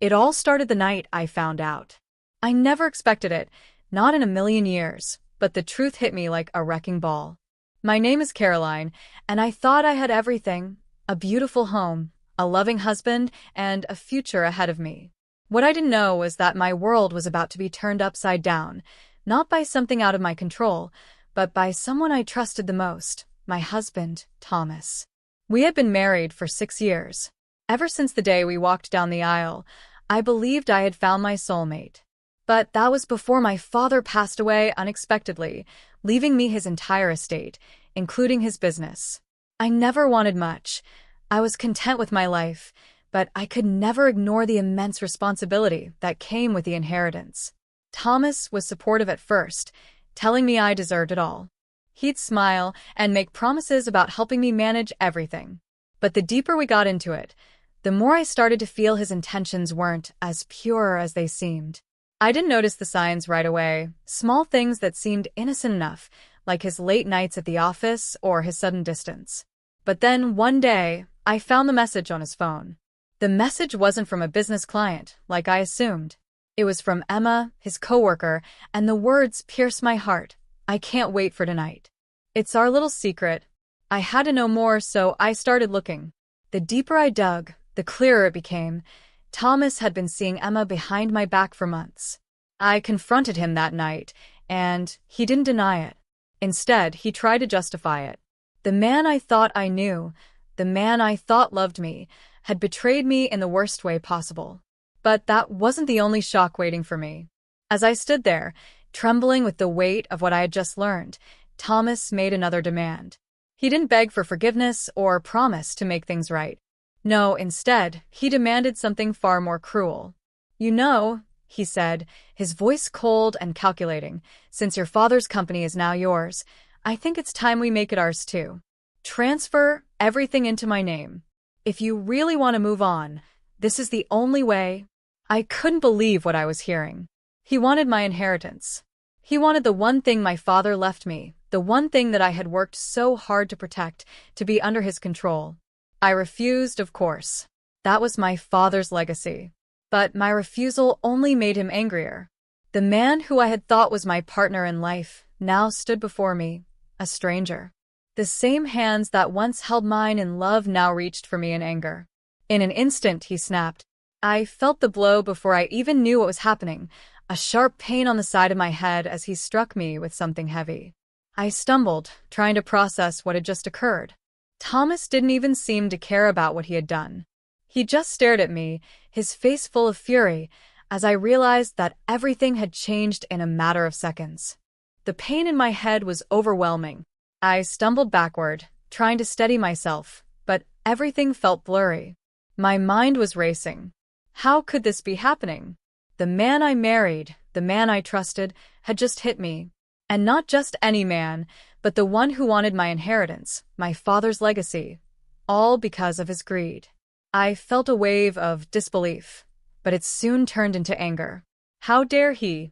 It all started the night I found out. I never expected it, not in a million years, but the truth hit me like a wrecking ball. My name is Caroline, and I thought I had everything: a beautiful home, a loving husband, and a future ahead of me. What I didn't know was that my world was about to be turned upside down, not by something out of my control, but by someone I trusted the most, my husband, Thomas. We had been married for 6 years. Ever since the day we walked down the aisle, I believed I had found my soulmate. But that was before my father passed away unexpectedly, leaving me his entire estate, including his business. I never wanted much. I was content with my life, but I could never ignore the immense responsibility that came with the inheritance. Thomas was supportive at first, telling me I deserved it all. He'd smile and make promises about helping me manage everything. But the deeper we got into it, the more I started to feel his intentions weren't as pure as they seemed. I didn't notice the signs right away, small things that seemed innocent enough, like his late nights at the office or his sudden distance. But then, one day, I found the message on his phone. The message wasn't from a business client, like I assumed. It was from Emma, his coworker, and the words pierced my heart. "I can't wait for tonight. It's our little secret." I had to know more, so I started looking. The deeper I dug, the clearer it became. Thomas had been seeing Emma behind my back for months. I confronted him that night, and he didn't deny it. Instead, he tried to justify it. The man I thought I knew, the man I thought loved me, had betrayed me in the worst way possible. But that wasn't the only shock waiting for me. As I stood there, trembling with the weight of what I had just learned, Thomas made another demand. He didn't beg for forgiveness or promise to make things right. No, instead, he demanded something far more cruel. "You know," he said, his voice cold and calculating, "since your father's company is now yours, I think it's time we make it ours too. Transfer everything into my name. If you really want to move on, this is the only way." I couldn't believe what I was hearing. He wanted my inheritance. He wanted the one thing my father left me, the one thing that I had worked so hard to protect, to be under his control. I refused, of course. That was my father's legacy. But my refusal only made him angrier. The man who I had thought was my partner in life now stood before me, a stranger. The same hands that once held mine in love now reached for me in anger. In an instant, he snapped. I felt the blow before I even knew what was happening, a sharp pain on the side of my head as he struck me with something heavy. I stumbled, trying to process what had just occurred. Thomas didn't even seem to care about what he had done. He just stared at me, his face full of fury, as I realized that everything had changed in a matter of seconds. The pain in my head was overwhelming. I stumbled backward, trying to steady myself, but everything felt blurry. My mind was racing. How could this be happening? The man I married, the man I trusted, had just hit me. And not just any man, but the one who wanted my inheritance, my father's legacy, all because of his greed. I felt a wave of disbelief, but it soon turned into anger. How dare he?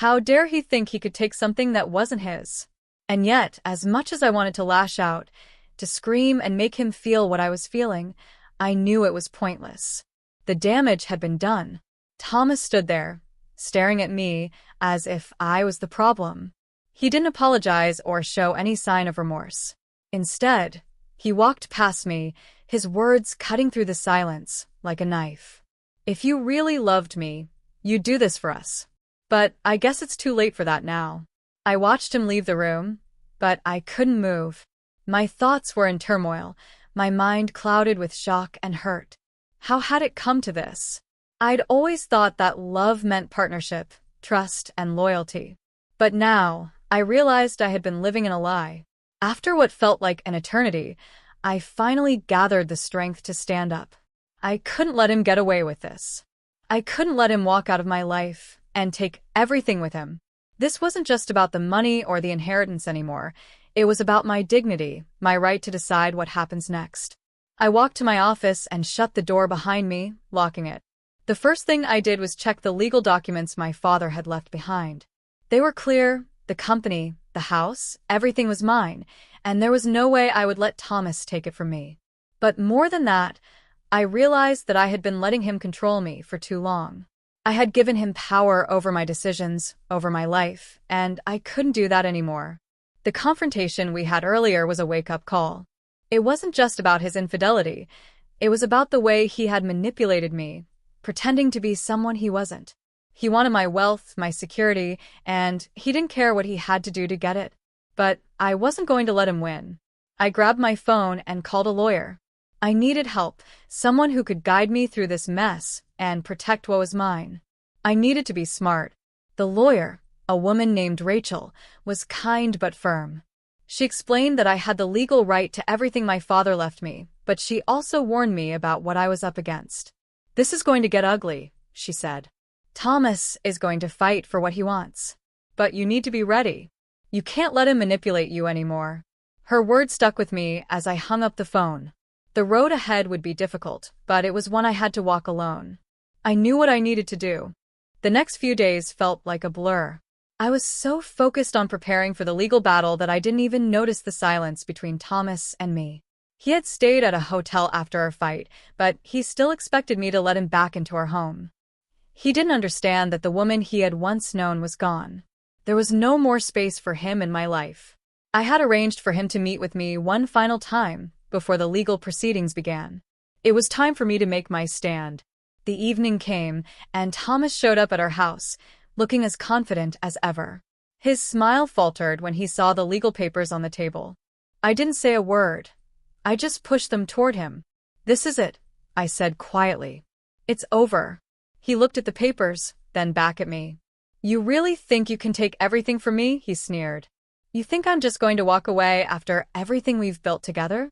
How dare he think he could take something that wasn't his? And yet, as much as I wanted to lash out, to scream and make him feel what I was feeling, I knew it was pointless. The damage had been done. Thomas stood there, staring at me as if I was the problem. He didn't apologize or show any sign of remorse. Instead, he walked past me, his words cutting through the silence like a knife. "If you really loved me, you'd do this for us. But I guess it's too late for that now." I watched him leave the room, but I couldn't move. My thoughts were in turmoil, my mind clouded with shock and hurt. How had it come to this? I'd always thought that love meant partnership, trust, and loyalty. But now, I realized I had been living in a lie. After what felt like an eternity, I finally gathered the strength to stand up. I couldn't let him get away with this. I couldn't let him walk out of my life and take everything with him. This wasn't just about the money or the inheritance anymore. It was about my dignity, my right to decide what happens next. I walked to my office and shut the door behind me, locking it. The first thing I did was check the legal documents my father had left behind. They were clear: the company, the house, everything was mine, and there was no way I would let Thomas take it from me. But more than that, I realized that I had been letting him control me for too long. I had given him power over my decisions, over my life, and I couldn't do that anymore. The confrontation we had earlier was a wake-up call. It wasn't just about his infidelity. It was about the way he had manipulated me, pretending to be someone he wasn't. He wanted my wealth, my security, and he didn't care what he had to do to get it. But I wasn't going to let him win. I grabbed my phone and called a lawyer. I needed help, someone who could guide me through this mess and protect what was mine. I needed to be smart. The lawyer, a woman named Rachel, was kind but firm. She explained that I had the legal right to everything my father left me, but she also warned me about what I was up against. "This is going to get ugly," she said. "Thomas is going to fight for what he wants. But you need to be ready. You can't let him manipulate you anymore." Her words stuck with me as I hung up the phone. The road ahead would be difficult, but it was one I had to walk alone. I knew what I needed to do. The next few days felt like a blur. I was so focused on preparing for the legal battle that I didn't even notice the silence between Thomas and me. He had stayed at a hotel after our fight, but he still expected me to let him back into our home. He didn't understand that the woman he had once known was gone. There was no more space for him in my life. I had arranged for him to meet with me one final time before the legal proceedings began. It was time for me to make my stand. The evening came, and Thomas showed up at our house, looking as confident as ever. His smile faltered when he saw the legal papers on the table. I didn't say a word. I just pushed them toward him. "This is it," I said quietly. "It's over." He looked at the papers, then back at me. "You really think you can take everything from me?" he sneered. "You think I'm just going to walk away after everything we've built together?"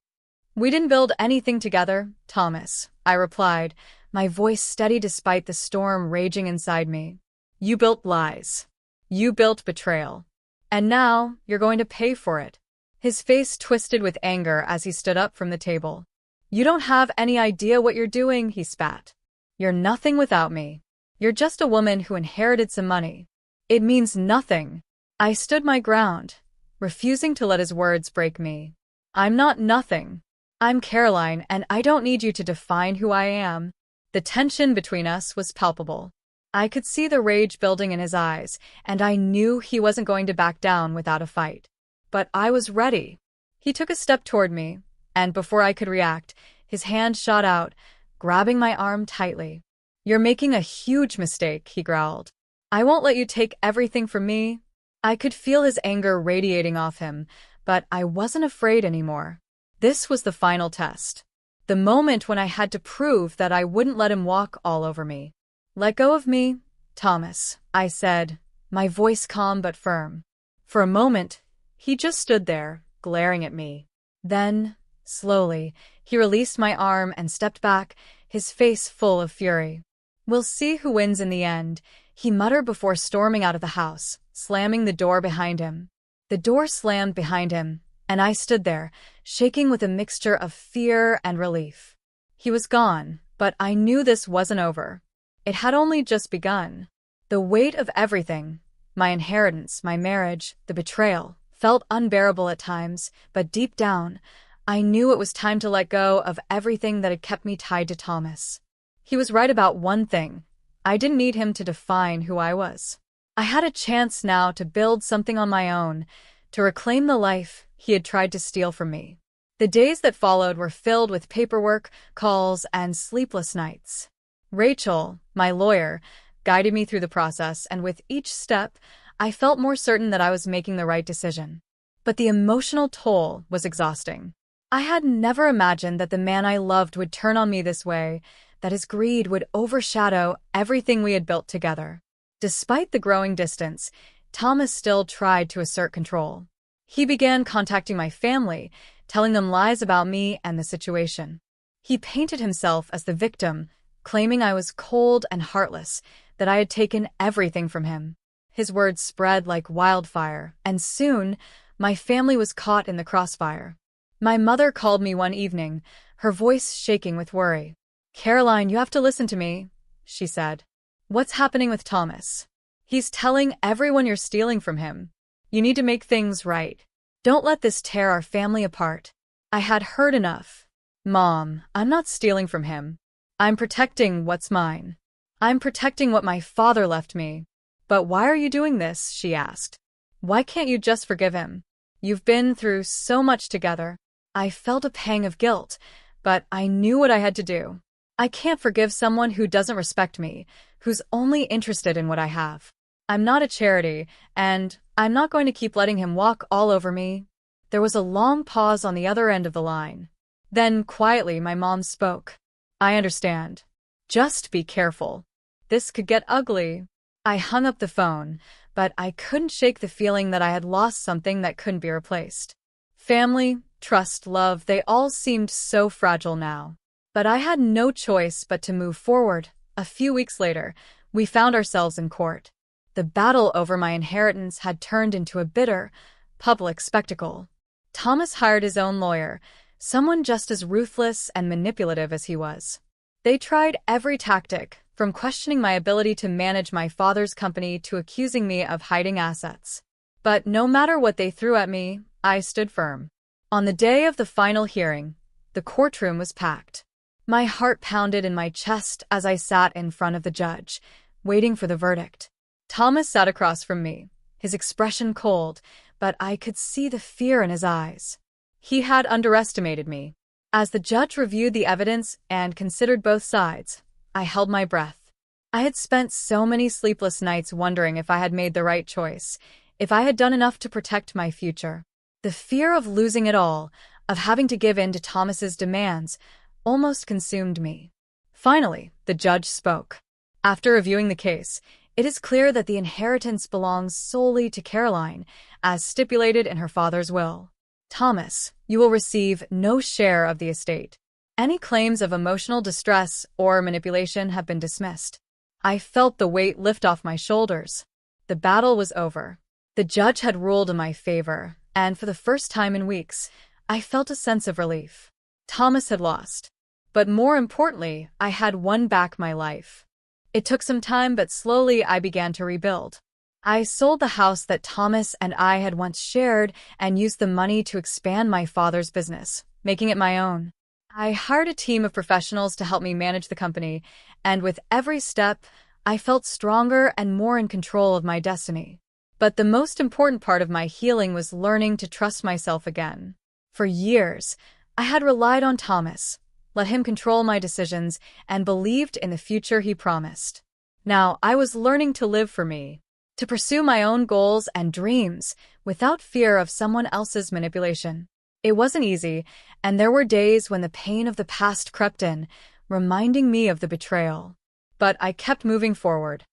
"We didn't build anything together, Thomas," I replied, my voice steady despite the storm raging inside me. "You built lies. You built betrayal. And now you're going to pay for it." His face twisted with anger as he stood up from the table. "You don't have any idea what you're doing," he spat. "You're nothing without me. You're just a woman who inherited some money. It means nothing." I stood my ground, refusing to let his words break me. "I'm not nothing. I'm Caroline, and I don't need you to define who I am." The tension between us was palpable. I could see the rage building in his eyes, and I knew he wasn't going to back down without a fight. But I was ready. He took a step toward me, and before I could react, his hand shot out, grabbing my arm tightly. "You're making a huge mistake," he growled. "I won't let you take everything from me." I could feel his anger radiating off him, but I wasn't afraid anymore. This was the final test. The moment when I had to prove that I wouldn't let him walk all over me. "Let go of me, Thomas," I said, my voice calm but firm. For a moment, he just stood there, glaring at me. Then, slowly, he released my arm and stepped back, his face full of fury. "We'll see who wins in the end," he muttered before storming out of the house, slamming the door behind him. The door slammed behind him, and I stood there, shaking with a mixture of fear and relief. He was gone, but I knew this wasn't over. It had only just begun. The weight of everything, my inheritance, my marriage, the betrayal, felt unbearable at times, but deep down, I knew it was time to let go of everything that had kept me tied to Thomas. He was right about one thing. I didn't need him to define who I was. I had a chance now to build something on my own, to reclaim the life he had tried to steal from me. The days that followed were filled with paperwork, calls, and sleepless nights. Rachel, my lawyer, guided me through the process, and with each step, I felt more certain that I was making the right decision. But the emotional toll was exhausting. I had never imagined that the man I loved would turn on me this way, that his greed would overshadow everything we had built together. Despite the growing distance, Thomas still tried to assert control. He began contacting my family, telling them lies about me and the situation. He painted himself as the victim, claiming I was cold and heartless, that I had taken everything from him. His words spread like wildfire, and soon, my family was caught in the crossfire. My mother called me one evening, her voice shaking with worry. "Caroline, you have to listen to me," she said. "What's happening with Thomas? He's telling everyone you're stealing from him. You need to make things right. Don't let this tear our family apart." I had heard enough. Mom, I'm not stealing from him. I'm protecting what's mine. I'm protecting what my father left me. But why are you doing this? She asked. Why can't you just forgive him? You've been through so much together. I felt a pang of guilt, but I knew what I had to do. I can't forgive someone who doesn't respect me, who's only interested in what I have. I'm not a charity, and I'm not going to keep letting him walk all over me. There was a long pause on the other end of the line. Then, quietly, my mom spoke. I understand. Just be careful. This could get ugly. I hung up the phone, but I couldn't shake the feeling that I had lost something that couldn't be replaced. Family, trust, love, they all seemed so fragile now. But I had no choice but to move forward. A few weeks later, we found ourselves in court. The battle over my inheritance had turned into a bitter, public spectacle. Thomas hired his own lawyer, someone just as ruthless and manipulative as he was. They tried every tactic, from questioning my ability to manage my father's company to accusing me of hiding assets. But no matter what they threw at me, I stood firm. On the day of the final hearing, the courtroom was packed. My heart pounded in my chest as I sat in front of the judge, waiting for the verdict. Thomas sat across from me, his expression cold, but I could see the fear in his eyes. He had underestimated me. As the judge reviewed the evidence and considered both sides, I held my breath. I had spent so many sleepless nights wondering if I had made the right choice, if I had done enough to protect my future. The fear of losing it all, of having to give in to Thomas's demands, almost consumed me. Finally, the judge spoke. After reviewing the case, it is clear that the inheritance belongs solely to Caroline, as stipulated in her father's will. Thomas, you will receive no share of the estate. Any claims of emotional distress or manipulation have been dismissed. I felt the weight lift off my shoulders. The battle was over. The judge had ruled in my favor, and for the first time in weeks, I felt a sense of relief. Thomas had lost. But more importantly, I had won back my life. It took some time, but slowly I began to rebuild. I sold the house that Thomas and I had once shared and used the money to expand my father's business, making it my own. I hired a team of professionals to help me manage the company, and with every step, I felt stronger and more in control of my destiny. But the most important part of my healing was learning to trust myself again. For years, I had relied on Thomas, let him control my decisions, and believed in the future he promised. Now I was learning to live for me, to pursue my own goals and dreams without fear of someone else's manipulation. It wasn't easy, and there were days when the pain of the past crept in, reminding me of the betrayal. But I kept moving forward.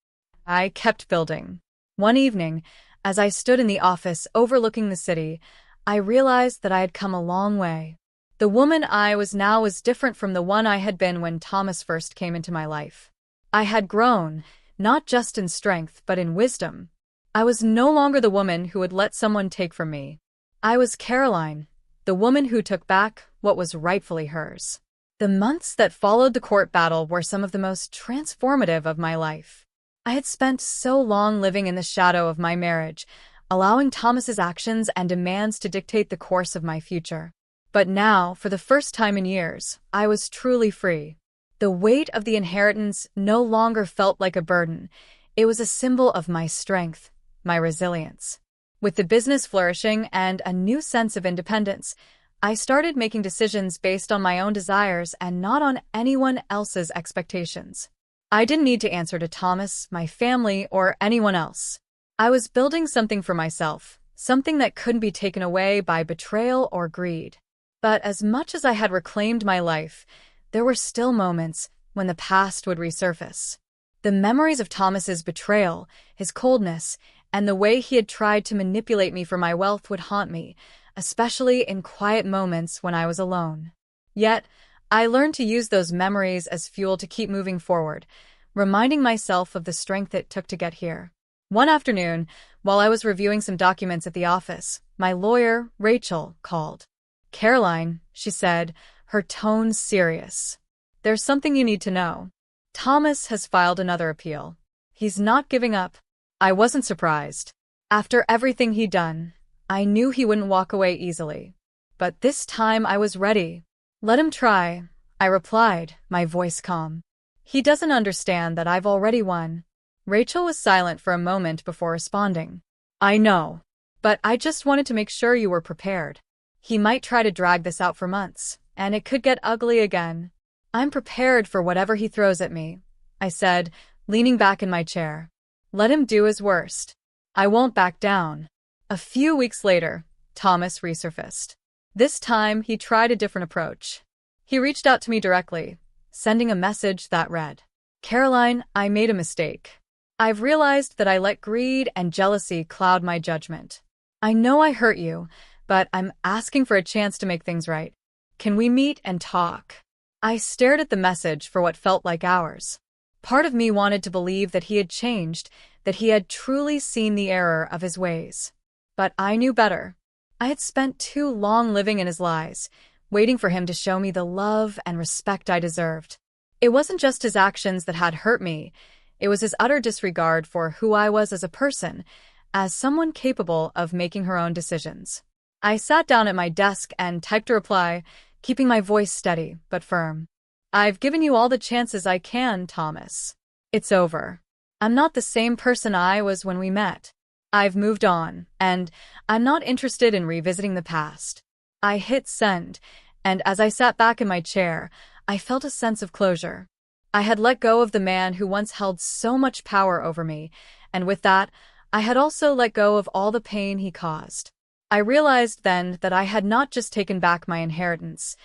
I kept building. One evening, as I stood in the office overlooking the city, I realized that I had come a long way. The woman I was now was different from the one I had been when Thomas first came into my life. I had grown, not just in strength, but in wisdom. I was no longer the woman who would let someone take from me. I was Caroline, the woman who took back what was rightfully hers. The months that followed the court battle were some of the most transformative of my life. I had spent so long living in the shadow of my marriage, allowing Thomas's actions and demands to dictate the course of my future. But now, for the first time in years, I was truly free. The weight of the inheritance no longer felt like a burden. It was a symbol of my strength, my resilience. With the business flourishing and a new sense of independence, I started making decisions based on my own desires and not on anyone else's expectations. I didn't need to answer to Thomas, my family, or anyone else. I was building something for myself, something that couldn't be taken away by betrayal or greed. But as much as I had reclaimed my life, there were still moments when the past would resurface. The memories of Thomas's betrayal, his coldness, and the way he had tried to manipulate me for my wealth would haunt me, especially in quiet moments when I was alone. Yet, I learned to use those memories as fuel to keep moving forward, reminding myself of the strength it took to get here. One afternoon, while I was reviewing some documents at the office, my lawyer, Rachel, called. "Caroline," she said, her tone serious. "There's something you need to know. Thomas has filed another appeal. He's not giving up." I wasn't surprised. After everything he'd done, I knew he wouldn't walk away easily. But this time I was ready. Let him try, I replied, my voice calm. He doesn't understand that I've already won. Rachel was silent for a moment before responding. I know. But I just wanted to make sure you were prepared. He might try to drag this out for months, and it could get ugly again. I'm prepared for whatever he throws at me, I said, leaning back in my chair. Let him do his worst. I won't back down. A few weeks later, Thomas resurfaced. This time, he tried a different approach. He reached out to me directly, sending a message that read, Caroline, I made a mistake. I've realized that I let greed and jealousy cloud my judgment. I know I hurt you, but I'm asking for a chance to make things right. Can we meet and talk? I stared at the message for what felt like hours. Part of me wanted to believe that he had changed, that he had truly seen the error of his ways. But I knew better. I had spent too long living in his lies, waiting for him to show me the love and respect I deserved. It wasn't just his actions that had hurt me. It was his utter disregard for who I was as a person, as someone capable of making her own decisions. I sat down at my desk and typed a reply, keeping my voice steady but firm. I've given you all the chances I can, Thomas. It's over. I'm not the same person I was when we met. I've moved on, and I'm not interested in revisiting the past. I hit send, and as I sat back in my chair, I felt a sense of closure. I had let go of the man who once held so much power over me, and with that, I had also let go of all the pain he caused. I realized then that I had not just taken back my inheritance,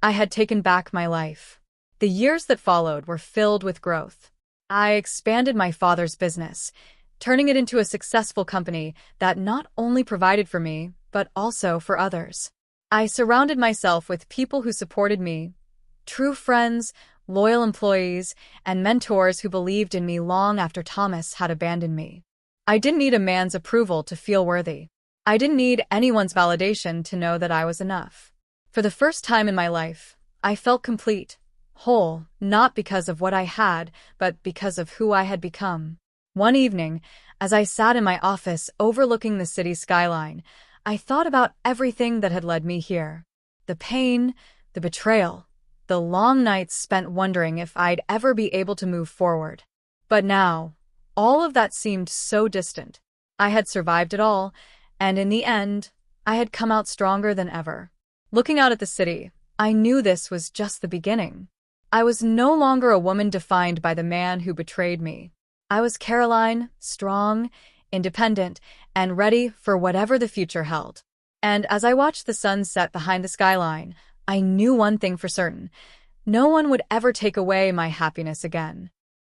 I had taken back my life. The years that followed were filled with growth. I expanded my father's business, turning it into a successful company that not only provided for me, but also for others. I surrounded myself with people who supported me, true friends, loyal employees, and mentors who believed in me long after Thomas had abandoned me. I didn't need a man's approval to feel worthy. I didn't need anyone's validation to know that I was enough. For the first time in my life, I felt complete, whole, not because of what I had, but because of who I had become. One evening, as I sat in my office overlooking the city skyline, I thought about everything that had led me here. The pain, the betrayal, the long nights spent wondering if I'd ever be able to move forward. But now, all of that seemed so distant. I had survived it all, and in the end, I had come out stronger than ever. Looking out at the city, I knew this was just the beginning. I was no longer a woman defined by the man who betrayed me. I was Caroline, strong, independent, and ready for whatever the future held. And as I watched the sun set behind the skyline, I knew one thing for certain. No one would ever take away my happiness again.